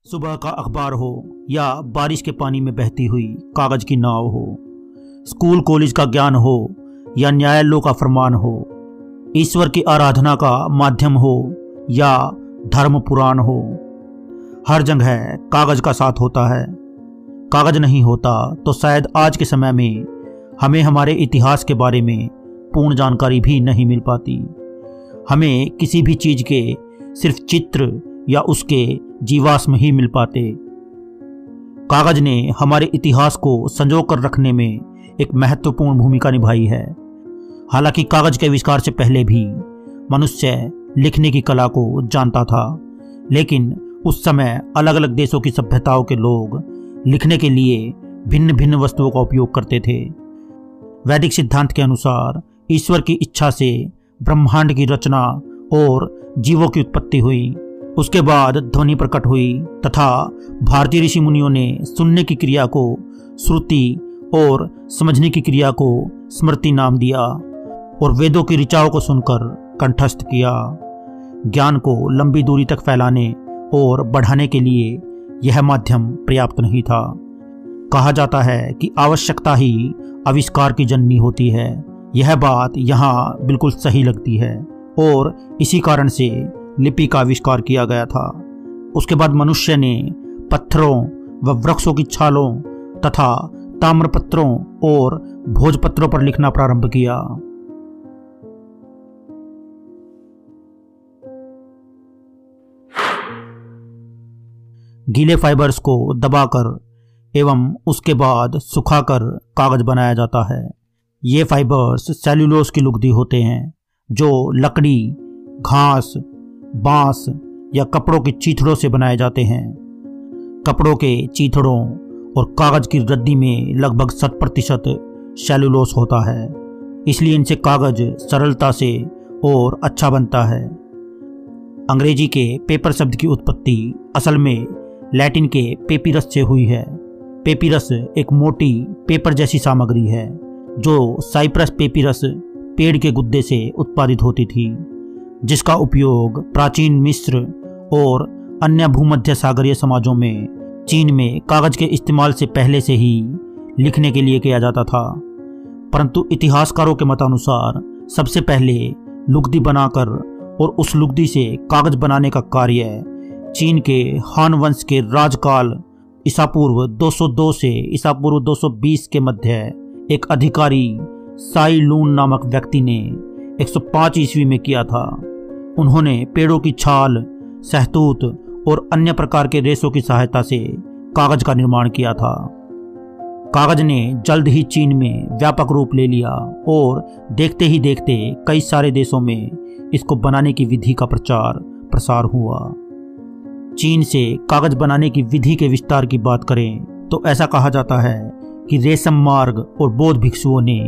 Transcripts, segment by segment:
सुबह का अखबार हो या बारिश के पानी में बहती हुई कागज की नाव हो, स्कूल कॉलेज का ज्ञान हो या न्यायालयों का फरमान हो, ईश्वर की आराधना का माध्यम हो या धर्म पुराण हो, हर जगह कागज का साथ होता है। कागज नहीं होता तो शायद आज के समय में हमें हमारे इतिहास के बारे में पूर्ण जानकारी भी नहीं मिल पाती। हमें किसी भी चीज़ के सिर्फ चित्र या उसके जीवाश्म ही मिल पाते। कागज ने हमारे इतिहास को संजो कर रखने में एक महत्वपूर्ण भूमिका निभाई है। हालांकि कागज के आविष्कार से पहले भी मनुष्य लिखने की कला को जानता था, लेकिन उस समय अलग अलग देशों की सभ्यताओं के लोग लिखने के लिए भिन्न भिन्न वस्तुओं का उपयोग करते थे। वैदिक सिद्धांत के अनुसार ईश्वर की इच्छा से ब्रह्मांड की रचना और जीवों की उत्पत्ति हुई। उसके बाद ध्वनि प्रकट हुई तथा भारतीय ऋषि मुनियों ने सुनने की क्रिया को श्रुति और समझने की क्रिया को स्मृति नाम दिया और वेदों की ऋचाओं को सुनकर कंठस्थ किया। ज्ञान को लंबी दूरी तक फैलाने और बढ़ाने के लिए यह माध्यम पर्याप्त नहीं था। कहा जाता है कि आवश्यकता ही आविष्कार की जननी होती है। यह बात यहाँ बिल्कुल सही लगती है और इसी कारण से लिपि का आविष्कार किया गया था। उसके बाद मनुष्य ने पत्थरों व वृक्षों की छालों तथा ताम्रपत्रों और भोजपत्रों पर लिखना प्रारंभ किया। गीले फाइबर्स को दबाकर एवं उसके बाद सुखाकर कागज बनाया जाता है। ये फाइबर्स सेल्यूलोज की लुगदी होते हैं जो लकड़ी, घास, बांस या कपड़ों की चीथड़ों से बनाए जाते हैं। कपड़ों के चीथड़ों और कागज की रद्दी में लगभग 60% सेल्यूलोज होता है, इसलिए इनसे कागज सरलता से और अच्छा बनता है। अंग्रेजी के पेपर शब्द की उत्पत्ति असल में लैटिन के पेपिरस से हुई है। पेपिरस एक मोटी पेपर जैसी सामग्री है जो साइप्रस पेपिरस पेड़ के गुद्दे से उत्पादित होती थी, जिसका उपयोग प्राचीन मिस्र और अन्य भूमध्य सागरीय समाजों में चीन में कागज के इस्तेमाल से पहले से ही लिखने के लिए किया जाता था। परंतु इतिहासकारों के मतानुसार सबसे पहले लुगदी बनाकर और उस लुगदी से कागज बनाने का कार्य चीन के हान वंश के राजकाल ईसा पूर्व 202 से ईसा पूर्व 220 के मध्य एक अधिकारी साई लून नामक व्यक्ति ने 105 ईस्वी में किया था। उन्होंने पेड़ों की छाल, शहतूत और अन्य प्रकार के रेशों की सहायता से कागज का निर्माण किया था। कागज ने जल्द ही चीन में व्यापक रूप ले लिया और देखते ही देखते कई सारे देशों में इसको बनाने की विधि का प्रचार प्रसार हुआ। चीन से कागज बनाने की विधि के विस्तार की बात करें तो ऐसा कहा जाता है कि रेशम मार्ग और बौद्ध भिक्षुओं ने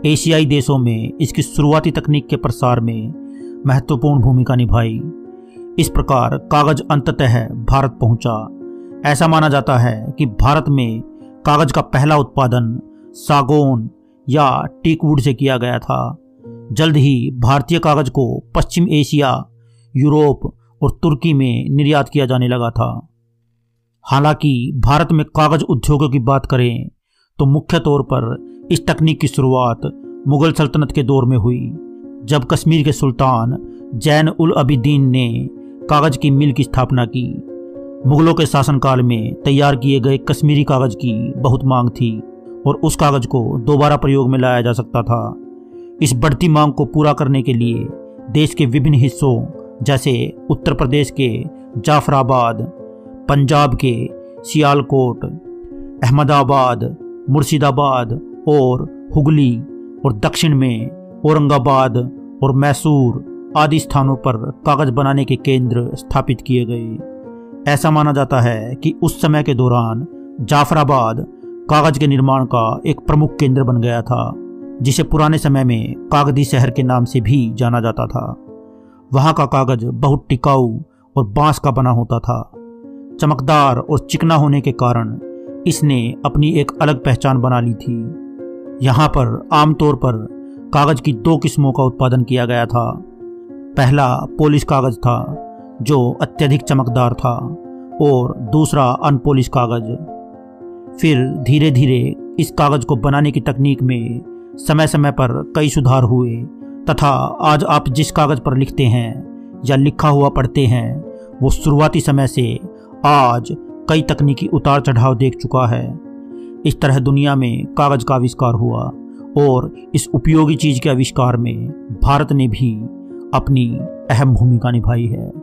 एशियाई देशों में इसकी शुरुआती तकनीक के प्रसार में महत्वपूर्ण भूमिका निभाई। इस प्रकार कागज अंततः भारत पहुंचा। ऐसा माना जाता है कि भारत में कागज का पहला उत्पादन सागौन या टीकवुड से किया गया था। जल्द ही भारतीय कागज को पश्चिम एशिया, यूरोप और तुर्की में निर्यात किया जाने लगा था। हालांकि भारत में कागज उद्योगों की बात करें तो मुख्य तौर पर इस तकनीक की शुरुआत मुगल सल्तनत के दौर में हुई, जब कश्मीर के सुल्तान जैन उल अबिदीन ने कागज की मिल की स्थापना की। मुगलों के शासनकाल में तैयार किए गए कश्मीरी कागज की बहुत मांग थी और उस कागज को दोबारा प्रयोग में लाया जा सकता था। इस बढ़ती मांग को पूरा करने के लिए देश के विभिन्न हिस्सों जैसे उत्तर प्रदेश के जाफराबाद, पंजाब के सियालकोट, अहमदाबाद, मुर्शिदाबाद और हुगली और दक्षिण में औरंगाबाद और मैसूर आदि स्थानों पर कागज बनाने के केंद्र स्थापित किए गए। ऐसा माना जाता है कि उस समय के दौरान जाफराबाद कागज के निर्माण का एक प्रमुख केंद्र बन गया था, जिसे पुराने समय में कागदी शहर के नाम से भी जाना जाता था। वहाँ का कागज बहुत टिकाऊ और बांस का बना होता था। चमकदार और चिकना होने के कारण इसने अपनी एक अलग पहचान बना ली थी। यहाँ पर आमतौर पर कागज की 2 किस्मों का उत्पादन किया गया था। पहला पॉलिश कागज था जो अत्यधिक चमकदार था और दूसरा अनपॉलिश कागज। फिर धीरे धीरे इस कागज को बनाने की तकनीक में समय समय पर कई सुधार हुए तथा आज आप जिस कागज पर लिखते हैं या लिखा हुआ पढ़ते हैं वो शुरुआती समय से आज कई तकनीकी उतार चढ़ाव देख चुका है। इस तरह दुनिया में कागज का आविष्कार हुआ और इस उपयोगी चीज के आविष्कार में भारत ने भी अपनी अहम भूमिका निभाई है।